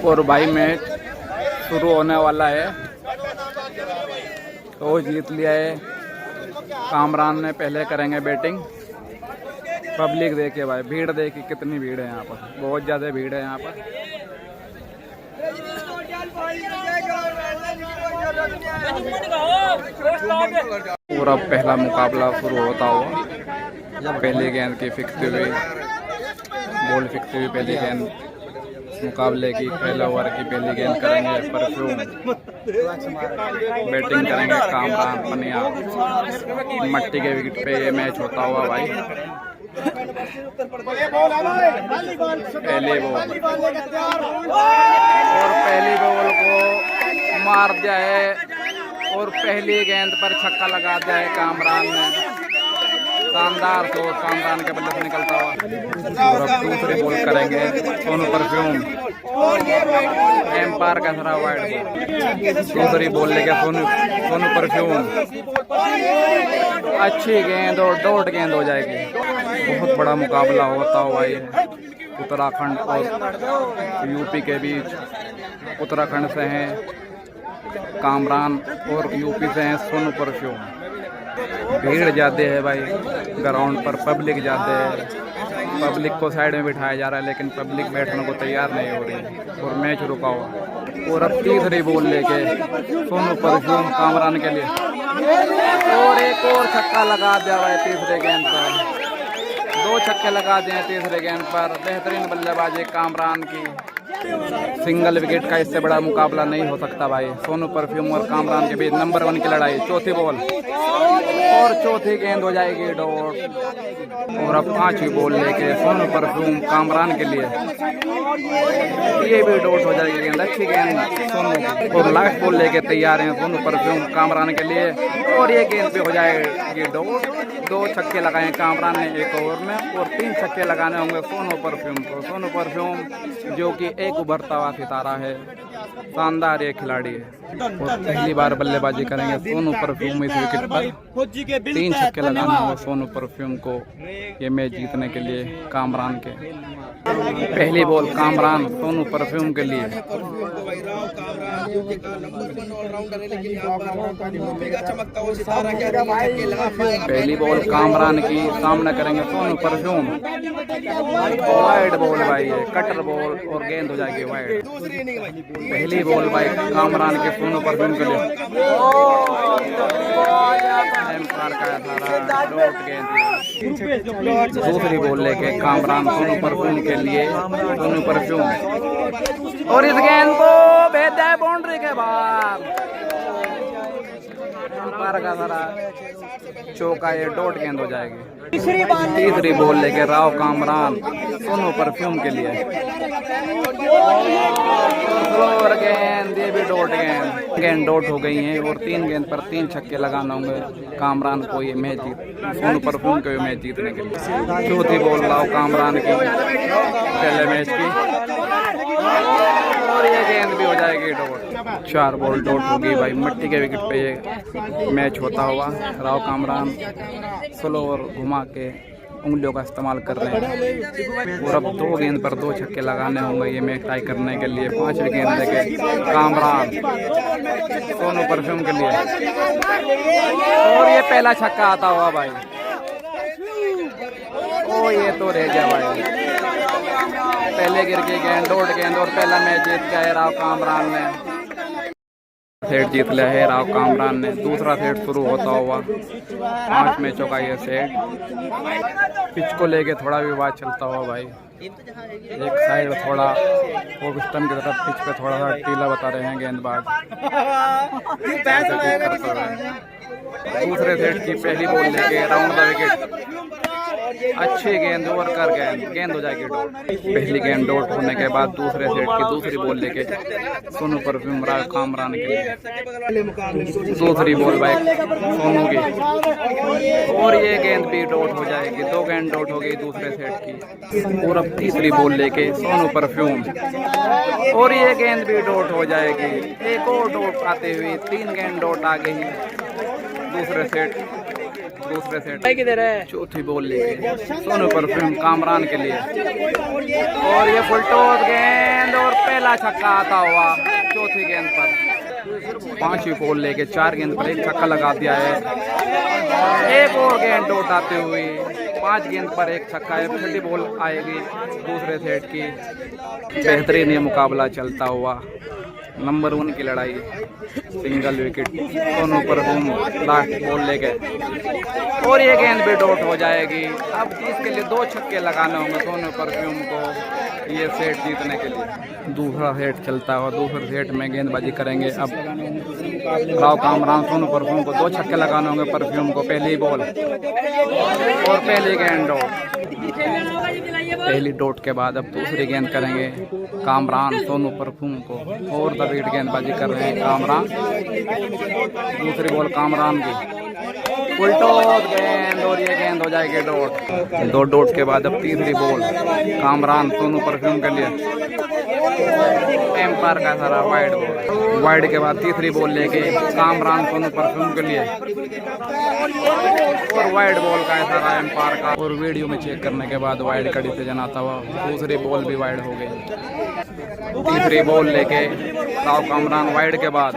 और भाई मैच शुरू होने वाला है। तो जीत लिया है कामरान ने। पहले करेंगे बैटिंग। पब्लिक देखिए भाई, भीड़ देखिए कितनी भीड़ है यहाँ पर, बहुत ज़्यादा भीड़ है यहाँ पर। और अब पहला मुकाबला शुरू होता हुआ। पहली गेंद की फिक्सती हुई बॉल, फिक्सती हुई पहली गेंद मुकाबले की। पहले ओवर की पहली गेंद करेंगे परफ्यूम। बैटिंग करेंगे कामरान पनिया। मट्टी के विकेट पे ये मैच होता हुआ भाई। पहली बॉल और पहली बॉल को मार दिया है और पहली गेंद पर छक्का लगा दिया है कामरान ने। शानदार शॉट कामरान के बल्ले से निकलता हुआ। और अब दूसरी बॉल करेंगे सोनू परफ्यूम। एम्पायर का सरा वाइड। दूसरी बॉल लेके सोनू परफ्यूम। अच्छी गेंद और डॉट गेंद हो जाएगी। बहुत बड़ा मुकाबला होता हुआ ये उत्तराखंड और यूपी के बीच। उत्तराखंड से हैं कामरान और यूपी से हैं सोनू परफ्यूम। भीड़ ज़्यादा है भाई ग्राउंड पर, पब्लिक ज़्यादा है। पब्लिक को साइड में बिठाया जा रहा है लेकिन पब्लिक बैठने को तैयार नहीं हो रही और मैच रुका हुआ। और अब तीसरी बॉल लेके सोनू परफ्यूम कामरान के लिए। और एक और छक्का लगा दिया हुआ है तीसरे गेंद पर। 2 छक्के लगा दिए तीसरे गेंद पर। बेहतरीन बल्लेबाजी कामरान की। सिंगल विकेट का इससे बड़ा मुकाबला नहीं हो सकता भाई। सोनू परफ्यूम और कामरान के बीच नंबर 1 की लड़ाई। चौथी बॉल और चौथी गेंद हो जाएगी डॉट। और अब 5वीं बॉल लेके सोनू परफ्यूम कामरान के लिए। ये भी डॉट हो जाएगी गेंद। अच्छी गेंद सोनू। और लास्ट बॉल लेके तैयार हैं सोनू परफ्यूम कामरान के लिए। और ये गेंद भी हो जाएगी डॉट। 2 छक्के लगाए कामरान ने एक ओवर में और 3 छक्के लगाने होंगे सोनू परफ्यूम को। सोनू परफ्यूम जो कि एक उभरता हुआ सितारा है, शानदार ये खिलाड़ी है। और पहली बार बल्लेबाजी करेंगे सोनू परफ्यूम इस विकेट पर। 3 छक्के लगाना होगा सोनू परफ्यूम को ये मैच जीतने के लिए कामरान के। पहली बॉल कामरान सोनू परफ्यूम के लिए। पहली बॉल कामरान की, सामने करेंगे सोनू परफ्यूम। वाइड बॉल भाई है, कटर बॉल और गेंद हो जाएगी वाइड। पहली बॉल भाई कामरान के सोनू परफ्यूम के लिए। दूसरी बॉल लेके कामरान सोनू परफ्यूम के लिए। सोनू परफ्यूम और इस गेंद को भेज दिया बाउंड्री के बाहर। का सारा चौका, ये डॉट गेंद हो जाएगी। तीसरी बॉल लेके राव कामरान सोनू परफ्यूम के लिए। और गेंद, ये भी डॉट गेंद। गेंद डॉट हो गई है और 3 गेंद पर 3 छक्के लगाना होंगे कामरान को ये मैच सोनू परफ्यूम को ये मैच जीतने के लिए। चौथी बॉल राव कामरान की पहले मैच की। और ये गेंद भी हो जाएगी डॉट। 4 बॉल डॉट होगी भाई। मट्टी के विकेट पे ये मैच होता हुआ। राव कामरान स्लो और घुमा के उंगलियों का इस्तेमाल कर रहे हैं। और अब 2 गेंद पर 2 छक्के लगाने होंगे ये मैच टाई करने के लिए। 5वीं गेंद लेके कामरान सोनू परफ्यूम के लिए। और ये पहला छक्का आता हुआ भाई। ओ ये तो रह गया भाई। पहले गिर की गेंद, डॉट गेंद और पहला मैच जीत गया है राव कामरान ने। सेट जीत लिया है राव कामरान ने। दूसरा सेट शुरू होता हुआ। 5 मैचों का ये सेट। पिच को लेके थोड़ा विवाद चलता हुआ भाई। एक साइड थोड़ा ऑफ स्टंप की तरफ पिच पे थोड़ा सा टीला बता रहे हैं गेंदबाज। दूसरे सेट की पहली बॉल लेके राउंड द विकेट। अच्छी गेंद, ओवर कर गेंद हो जाएगी डॉट। पहली गेंद डॉट होने के बाद दूसरे सेट की दूसरी बॉल लेके सोनू परफ्यूम राव कामरान के लिए। दूसरी बॉल भाई सोनू की। और ये गेंद भी डॉट हो जाएगी। 2 गेंद डॉट हो गई दूसरे सेट की। और अब तीसरी बॉल लेके सोनू परफ्यूम। और ये गेंद भी डॉट हो जाएगी। एक और डॉट आते हुए 3 गेंद डॉट आ गई दूसरे सेट। दूसरे सेट किधर है, चौथी बॉल लेके सोनू परफ्यूम कामरान के लिए। और ये फुल टॉस गेंद और पहला छक्का आता हुआ चौथी गेंद पर। पांचवी बॉल लेके 4 गेंद पर एक छक्का लगा दिया है। एक और गेंद डॉट आते हुए 5 गेंद पर एक छक्का है। छठी बॉल आएगी दूसरे सेट की। बेहतरीन ये मुकाबला चलता हुआ, नंबर 1 की लड़ाई, single wicket Sonu perfume last ball लेके। और ये गेंद भी डॉट हो जाएगी। अब इसके लिए 2 छक्के लगाने होंगे सोनू परफ्यूम को ये सेट जीतने के लिए। दूसरा सेट चलता हुआ, दूसरे सेट में गेंदबाजी करेंगे। अब राव कामरान सोनू परफ्यूम को 2 छक्के लगाने होंगे परफ्यूम को। पहली बॉल और पहली गेंद डॉट। पहली डॉट के बाद अब दूसरी गेंद करेंगे कामरान सोनू परफ्यूम को। और तबीट गेंदबाजी कर रहे हैं कामरान। दूसरी बॉल कामरान की, उल्टो गेंद और ये गेंद हो जाएगी डॉट। 2 डॉट के बाद अब तीसरी बॉल कामरान सोनू परफ्यूम के लिए। एम्पायर का सारा वाइड बॉल। वाइड के बाद तीसरी बॉल लेके कामरान सोनू परफ्यूम के लिए। और वाइड बॉल का सारा एम्पायर का। और वीडियो में चेक करने के बाद वाइड का डिसीजन आता हुआ दूसरी बॉल भी वाइड हो गई। तीसरी बॉल लेके राव कामरान वाइड के बाद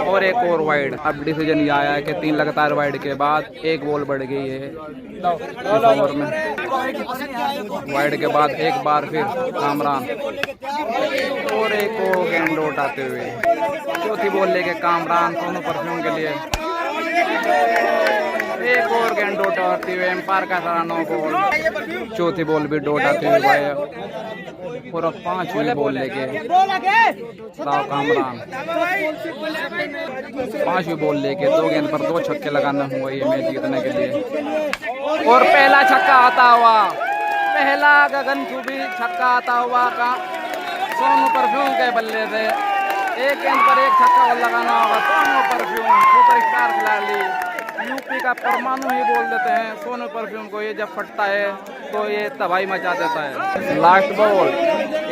और एक और वाइड। अब डिसीजन ये आया है कि 3 लगातार वाइड के बाद 1 बॉल बढ़ गई है इस ओवर में। वाइड के बाद एक बार फिर कामरान और एक और गेंद डॉट आते हुए। चौथी बॉल लेके कामरान सोनू परफ्यूम के लिए। एक और गेंद डॉट आती हुए एम्पायर का सारा 9 बॉल। चौथी बॉल भी डॉट आती हुई भाई। और अब 5वीं बॉल लेके राव कामरान 5वीं बॉल लेके 2 गेंद पर 2 छक्के लगाना हुआ ये मैच जीतने के लिए। और पहला छक्का आता हुआ, पहला गगनचुंबी छक्का आता हुआ का सोनू परफ्यूम के बल्ले से। 1 गेंद पर 1 छक्का और लगाना होगा सोनू परफ्यूम, सुपरस्टार खिलाड़ी, यूपी का परमाणु ही बोल देते हैं सोनू परफ्यूम को। ये जब फटता है तो ये तबाही मचा देता है। लास्ट बॉल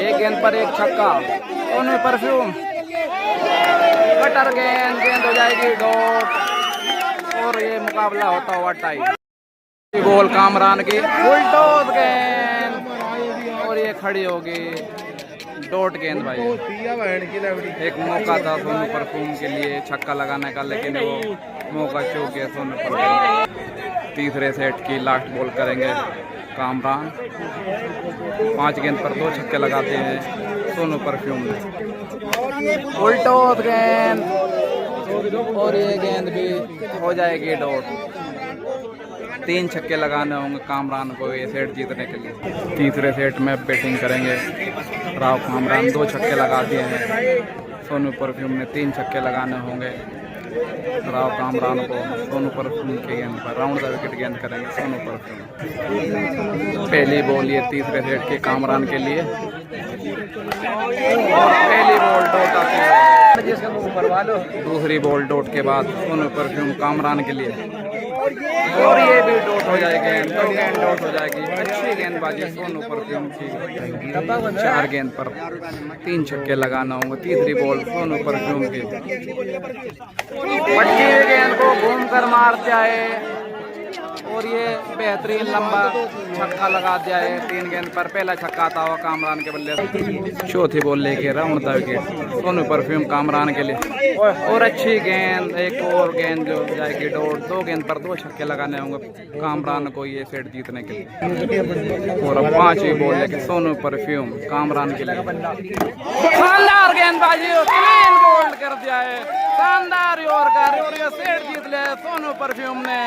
1 गेंद पर 1 छक्का सोनू परफ्यूम। कटर गेंद, गेंद हो जाएगी डॉट। और ये मुकाबला होता हुआ टाई। बॉल कामरान की उल्टो गेंद और ये खड़ी होगी डॉट गेंद भाई। एक मौका था सोनू परफ्यूम के लिए छक्का लगाने का, लेकिन वो मौका चूक गया सोनू परफ्यूम। तीसरे सेट की लास्ट बॉल करेंगे कामरान। 5 गेंद पर 2 छक्के लगाते हैं सोनू परफ्यूम ने। उल्टो गेंद और ये गेंद भी हो जाएगी डॉट। 3 छक्के लगाने होंगे कामरान को ये सेट जीतने के लिए। तीसरे सेट में बैटिंग करेंगे राव कामरान। 2 छक्के लगा दिए हैं सोनू परफ्यूम ने। 3 छक्के लगाने होंगे राव कामरान को सोनू परफ्यूम के गेंद पर। राउंड द विकेट गेंद करेंगे सोनू परफ्यूम। पहली बॉल ये तीसरे सेट के कामरान के लिए। और पहली बॉल डॉट आती है। दूसरी बॉल डॉट के बाद सोनू परफ्यूम कामरान के लिए। और ये भी डॉट हो जाएगी, 2 गेंद डॉट हो जाएगी। अच्छी गेंदबाजी सोनू परफ्यूम की। 4 गेंद पर 3 छक्के लगाना होंगे। तीसरी बॉल सोनू परफ्यूम की। पट्टी गेंद को घूम कर मार दिया है और ये बेहतरीन लंबा छक्का लगा दिया है। 3 गेंद पर पहला छक्का आता हुआ कामरान के बल्ले से। चौथी बॉल लेके round the wicket Sonu perfume Kamran के लिए। और अच्छी गेंद, एक और गेंद जो जाएगी डॉट। 2 गेंद पर 2 छक्के लगाने होंगे कामरान को ये सेट जीतने के लिए। और अब 5वीं बॉल लेके सोनू परफ्यूम कामरान के लिए। शानदार गेंदबाजी, क्लीन बोल्ड कर दिया है, शानदार यॉर्कर। और ये सेट जीत लिया है सोनू परफ्यूम ने।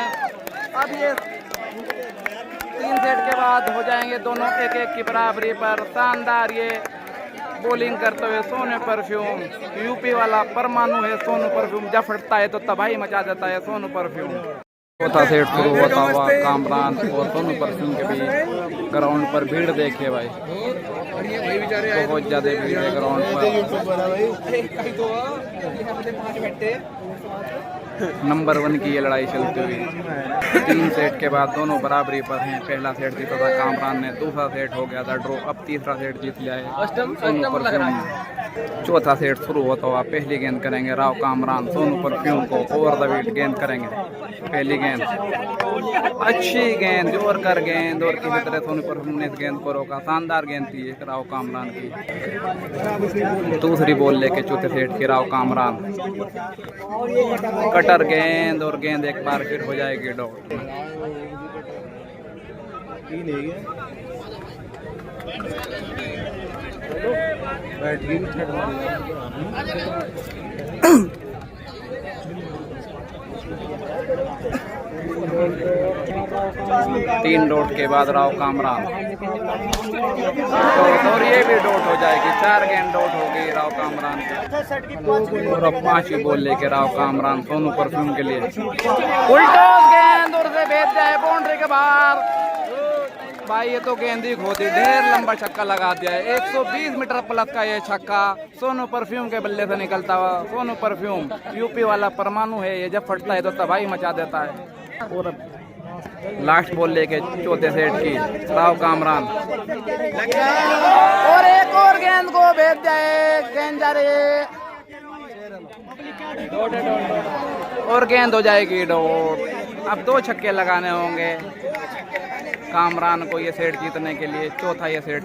अब ये 3 सेट के बाद हो जाएंगे दोनों 1-1 की बराबरी पर। शानदार ये बॉलिंग करते हुए सोनू परफ्यूम, यूपी वाला परमाणु है सोनू परफ्यूम। जब फटता है तो तबाही मचा देता है सोनू परफ्यूम। चौथा सेट शुरू होता हुआ कामरान और सोनू परफ्यूम के बीच। ग्राउंड पर भीड़ देखिए भाई, बहुत ज्यादा भीड़ है ग्राउंड पर। नंबर 1 की ये लड़ाई चलती हुई 3 सेट के बाद दोनों बराबरी पर हैं। पहला सेट जीता था कामरान ने, दूसरा सेट हो गया था ड्रॉ, अब तीसरा सेट जीत लिया है सोनू परफ्यूम ने। चौथा सेट शुरू होता हुआ पहली गेंद करेंगे राव कामरान सोनू परफ्यूम को, ओवर द विकेट गेंद करेंगे। पहली गेंद अच्छी गेंद, जोर कर गेंद, और किसी तरह सोनू परफ्यूम ने इस गेंद को रोका। शानदार गेंद थी एक राव कामरान की। दूसरी बॉल लेके चौथे सेट की राव कामरान, कटर गेंद, और गेंद एक बार फिर हो जाएगी डॉट। तीन डॉट के बाद राव कामरान, और ये भी डॉट हो जाएगी। 4 गेंद डॉट हो गई राव कामरान की। और अब 5वीं बॉल लेके राव कामरान सोनू परफ्यूम के लिए, उल्टा गेंद और से भेज जाए बाउंड्री के बाहर। भाई ये तो गेंद ही खोती, ढेर लंबा छक्का लगा दिया है। 120 मीटर प्लस का ये छक्का सोनू परफ्यूम के बल्ले से निकलता हुआ। सोनू परफ्यूम यूपी वाला परमाणु है, ये जब फटता है तो तबाही मचा देता है। और अब लास्ट बॉल लेके चौथे सेट की राव कामरान, और एक और गेंद को भेज जाए, गेंद जा रही है और गेंद हो जाएगी डॉट। अब 2 छक्के लगाने होंगे कामरान को ये सेट जीतने के लिए। चौथा ये सेट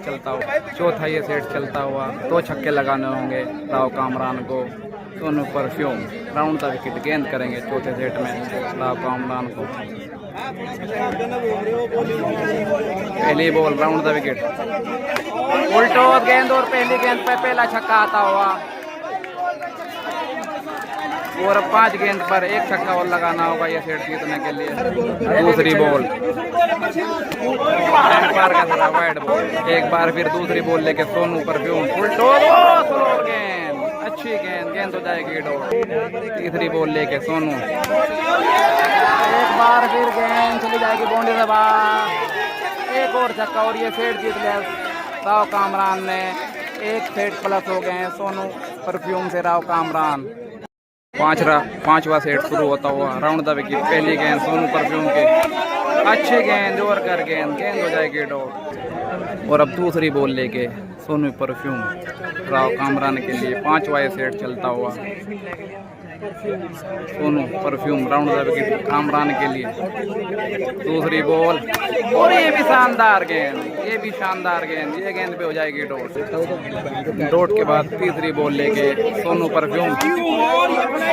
चलता हुआ 2 छक्के लगाने होंगे राव कामरान को। Sonu perfume round the wicket गेंद करेंगे चौथे सेट में राव कामरान को। पहली बॉल राउंड द विकेट, उल्टो गेंद, और पहली गेंद पे पहला छक्का आता हुआ। और 5 गेंद पर 1 छक्का और लगाना होगा ये सेट जीतने के लिए। दूसरी बॉल एम्पायर का सारा वाइड बॉल। एक बार फिर दूसरी बॉल लेके सोनू परफ्यूम, उल्टो गेंद, अच्छी गेंद, गेंद हो जाएगी डॉट। तीसरी बॉल लेके सोनू, एक बार फिर गेंद चली जाएगी बाउंड्री से बाहर। एक और छक्का और ये सेट जीत लिया राव कामरान ने। 1 सेट प्लस हो गए हैं सोनू परफ्यूम से राव कामरान। 5वां सेट शुरू होता हुआ राउंड द विकेट। पहली गेंद सोनू परफ्यूम के, अच्छी गेंद, जोर कर गेंद, गेंद हो जाएगी डॉट। और अब दूसरी बॉल लेके सोनू परफ्यूम राव कामरान के लिए। 5वां सेट चलता हुआ Sonu perfume round the wicket Kamran के लिए। दूसरी बॉल, और ये भी शानदार गेंद, ये गेंद पे हो जाएगी डॉट के बाद तीसरी बॉल लेके सोनू परफ्यूम,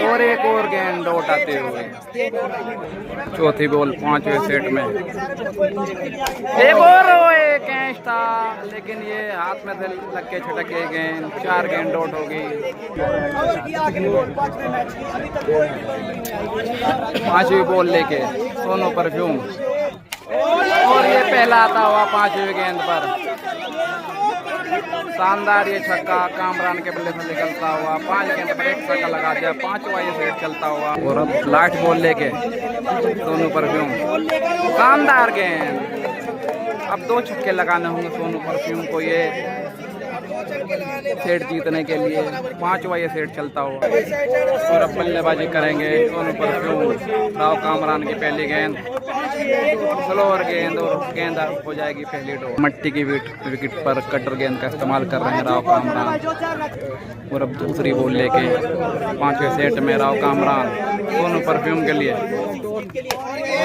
और एक और गेंद डॉट आते हुए। चौथी बॉल 5वें सेट में, एक और कैच था लेकिन ये हाथ में से लग के छटक गई गेंद। 4 गेंद डॉट हो गई। 5वीं बॉल लेके सोनू परफ्यूम, और ये पहला आता हुआ 5वीं गेंद पर। शानदार ये छक्का कामरान के बल्ले से निकलता हुआ। 5 गेंद पर 1 छक्का लगा दिया। 5वां ये सेट चलता हुआ। और अब लास्ट बॉल लेके सोनू परफ्यूम, शानदार गेंद। अब 2 छक्के लगाने होंगे सोनू परफ्यूम को ये सेट जीतने के लिए। 5वां ये सेट चलता हुआ। और अब बल्लेबाजी करेंगे सोनू परफ्यूम। राव कामरान की पहली गेंद, स्लोअर गेंद, और गेंद हो जाएगी पहली डॉट। मट्टी की विकेट पर कटर गेंद का इस्तेमाल कर रहे हैं राव कामरान। और अब दूसरी बॉल लेके 5वें सेट में राव कामरान सोनू परफ्यूम के लिए,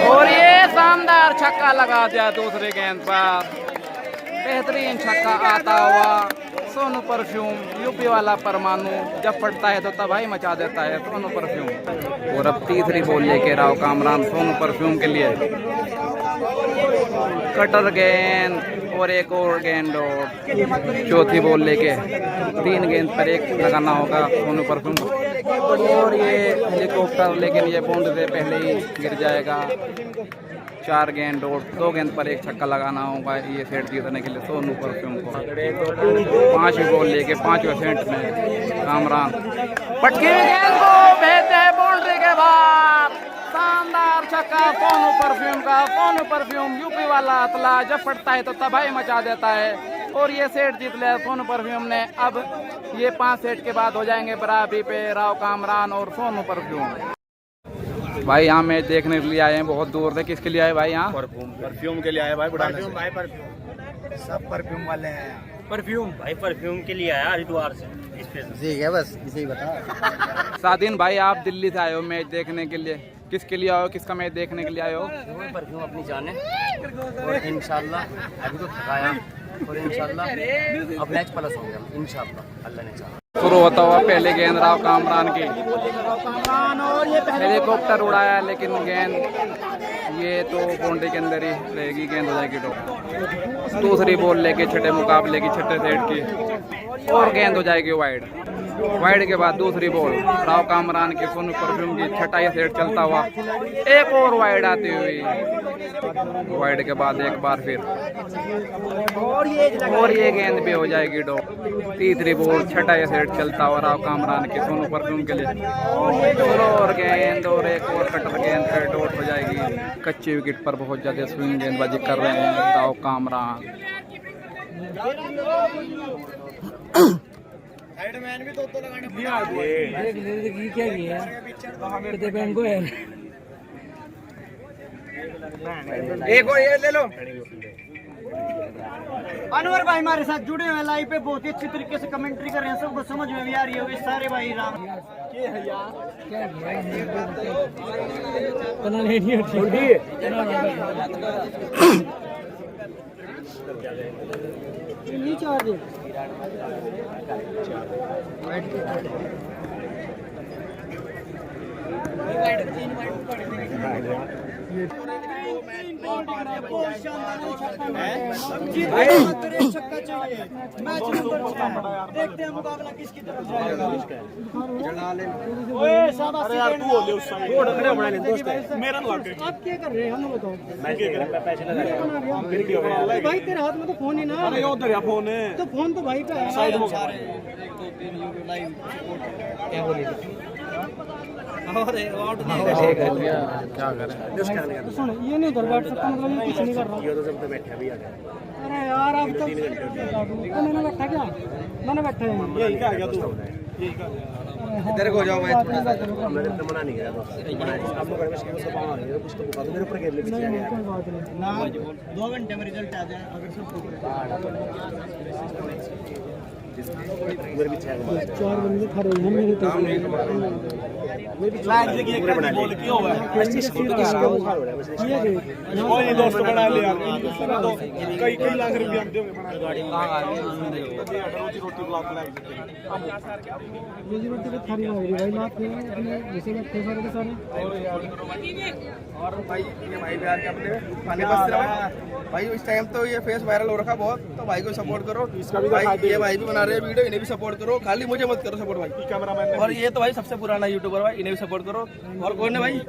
और ये शानदार छक्का लगा दिया दूसरी गेंद पर। बेहतरीन छक्का आता हुआ सोनू परफ्यूम, यूपी वाला परमाणु जब फटता है तो तबाही मचा देता है सोनू परफ्यूम। और अब तीसरी बॉल लेके राव कामरान सोनू परफ्यूम के लिए, कटर गेंद, और एक और गेंद डॉट। चौथी बॉल लेके 3 गेंद पर 1 लगाना होगा सोनू परफ्यूम को। और ये हेलीकॉप्टर, लेकिन ये बाउंड्री से पहले ही गिर जाएगा। 4 गेंद डॉट। 2 गेंद पर 1 छक्का लगाना होगा ये सेट जीतने के लिए सोनू परफ्यूम को। 5वीं बॉल लेके 5वें सेट में कामरान पटकी गेंद को भेजते हैं बाउंड्री के बाहर। शानदार छक्का सोनू परफ्यूम का। सोनू परफ्यूम यूपी वाला अतला जब फटता है तो तबाही मचा देता है, और ये सेट जीत लिया सोनू परफ्यूम ने। अब ये 5 सेट के बाद हो जाएंगे बराबरी पे राव कामरान और सोनू परफ्यूम। भाई यहाँ मैच देखने के लिए आए हैं बहुत दूर से। किसके लिए आए भाई यहाँ? परफ्यूम के लिए आए भाई। परफ्यूम भाई, परफ्यूम सब परफ्यूम वाले हैं। परफ्यूम भाई, परफ्यूम के लिए आया हरिद्वार से स्पेशल। ठीक है, बस इसे ही बता। सादिन भाई आप दिल्ली से आए हो मैच देखने के लिए, किसके लिए आए हो? किसका मैच देखने के लिए आए हो? परफ्यूम अपनी जाने और इंशाल्लाह अभी तो थकाया और इंशाल्लाह अब मैच प्लस हो गया इंशाल्लाह, अल्लाह ने चाहा। शुरू होता हुआ पहले गेंद राव कामरान की, हेलीकॉप्टर उड़ाया लेकिन गेंद ये तो बाउंड्री के अंदर ही रहेगी, गेंद हो जाएगी तो। दूसरी बॉल लेके छठे मुकाबले की, छठे सेट की, और गेंद हो जाएगी वाइड। वाइड के बाद दूसरी बॉल राव कामरान की, सोनू परफ्यूम की, छठा ये सेट चलता हुआ एक और वाइड आती हुई। वाइड के बाद एक बार फिर और ये गेंद भी हो जाएगी डॉट। तीसरी बॉल छठा ये सेट चलता हुआ राव कामरान के, सोनू परफ्यूम के लिए, और गेंद और एक और कटर गेंद फिर डॉट हो जाएगी। कच्ची विकेट पर बहुत ज्यादा स्विंग गेंदबाजी कर रहे हैं राव कामरान। भी तो लगाने क्या किया एक और ये ले लो। अनवर भाई हमारे साथ जुड़े हुए लाइव पे, बहुत ही अच्छी तरीके से कमेंट्री कर रहे हैं, सबको समझ में भी आ रही होगी। सारे भाई राम देखते हैं मुकाबला किसकी तरफ जाएगा। आप क्या कर रहे हैं हमें बताओ। भाई तेरे हाथ में तो फोन ही ना, फोन है तो फोन तो भाई का है। क्या बोलिए क्या करें? सुन ये नहीं उधर बैठ सकता, मतलब ये कुछ नहीं कर रहा। अरे यार अब तो मैंने बैठा क्या, मैंने बैठा है इधर को जाओ भाई। मैंने तो मना नहीं किया दोस्त, मेरे ऊपर खेल ले ना 2 घंटे में रिजल्ट आ जाए अगर सब 4 बंदे खड़े हैं मेरे तो दोस्त बना ले यार, कई लाख रुपया रोजी रोटी तो थारी लग रही भाई, लाख जैसे बैठे सारे के सारे। और भाई ये भाई बिहार के अपने खाने बस भाई इस टाइम तो ये फेस वायरल हो रखा बहुत, तो भाई को सपोर्ट करो। भाई ये भाई भी बना रहे हैं वीडियो, इन्हें भी सपोर्ट करो, खाली मुझे मत करो सपोर्ट भाई, कैमरामैन। और ये तो भाई सबसे पुराना यूट्यूबर भाई, इन्हें भी सपोर्ट करो। और कौन है भाई,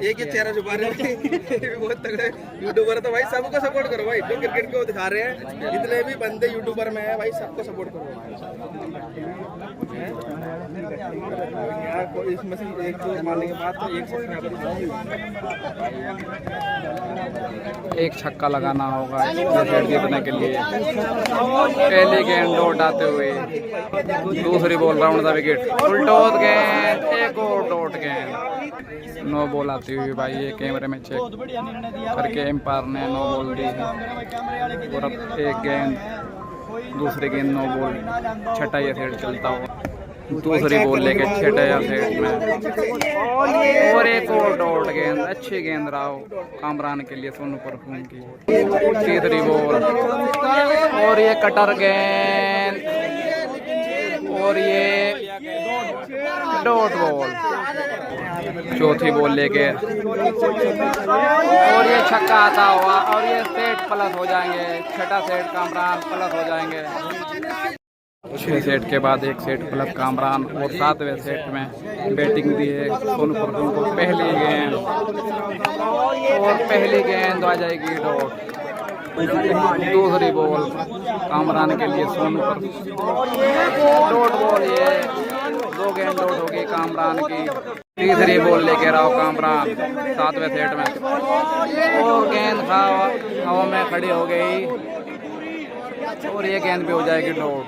एक ही चेहरा छुपा रहे हैं बहुत तगड़े यूट्यूबर है, तो भाई सबको सपोर्ट करो भाई, जो क्रिकेट को दिखा रहे हैं, जितने भी बंदे यूट्यूबर में है भाई सबको सपोर्ट करो। इसमें से एक दो मारने के बाद तो एक छक्का लगाना होगा विकेट जीतने के लिए। पहली गेंद डॉट आते हुए, दूसरी बॉल राउंड द विकेट, उल्टोत गेंद, एक और डॉट गेंद, 9 बॉल आती हुई भाई। ये कैमरे में चेक करके एम्पायर ने 9 बॉल दी है। और अब एक गेंद, दूसरी गेंद 9 बॉल, छठा ये सेट चलता हुआ, दूसरी बॉल लेके छठा या सेट में, और एक और डॉट गेंद, अच्छी गेंद राव कामरान के लिए, सोनू परफ्यूम की। तीसरी बॉल और ये कटर गेंद, और ये डॉट बॉल। चौथी बॉल लेके और ये छक्का आता हुआ, और ये सेट प्लस हो जाएंगे, छठा सेट कामरान प्लस हो जाएंगे। 6 सेट के बाद एक सेट प्लस कामरान, और 7वें सेट में बैटिंग दी है सोनू परफ्यूम को। पहली गेंद, और पहली गेंद आ जाएगी डॉट। दूसरी बॉल कामरान के लिए, सोनू परफ्यूम डॉट बॉल, ये 2 गेंद डॉट होगी कामरान की। तीसरी बॉल लेके राव कामरान 7वें सेट में, और गेंद हवा में खड़ी हो गई, और ये गेंद भी हो जाएगी डॉट।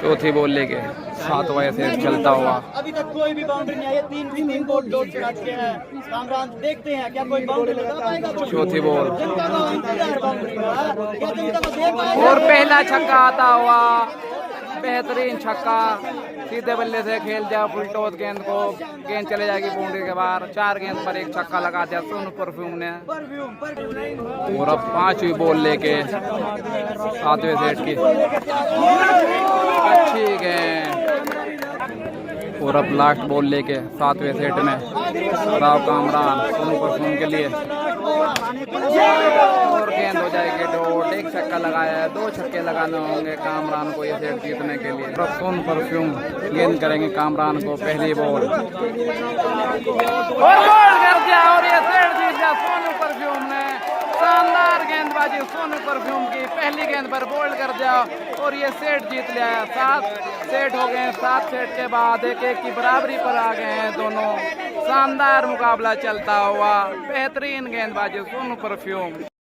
चौथी बॉल लेके 7 बजे से चलता हुआ। अभी तक कोई भी बाउंड्री नहीं आई है, 3 बॉल डॉट चुका चुके हैं कामरान। देखते हैं क्या कोई बाउंड्री लगा पाएगा। चौथी बॉल जनता का इंतजार बाउंड्री का, क्या जनता को दे पाएगा। और पहला छक्का आता हुआ, बेहतरीन छक्का, सीधे बल्ले से खेल दिया फुल टॉस गेंद को, गेंद चले जाएगी बाउंड्री के बाहर। 4 गेंद पर 1 छक्का लगा दिया सोनू परफ्यूम ने। और अब 5वीं बॉल लेके 7वें सेट की अच्छी गेंद। और अब लास्ट बॉल लेके 7वें सेट में राव कामरान सोनू परफ्यूम के लिए, और गेंद हो जाएगी डॉट। 1 छक्का लगाया है, 2 छक्के लगाने होंगे कामरान को ये सेट जीतने के लिए। अब सोनू परफ्यूम गेंद करेंगे कामरान को पहली बॉल, और बॉल कर दिया और ये सेट जीत गया सोनू परफ्यूम ने। शानदार गेंदबाजी सोनू परफ्यूम की, पहली गेंद पर बॉल कर दिया और ये सेट जीत लिया है। 7 सेट हो गए। 7 सेट के बाद 1-1 की बराबरी पर आ गए हैं दोनों। शानदार मुकाबला चलता हुआ, बेहतरीन गेंदबाजी सोनू परफ्यूम।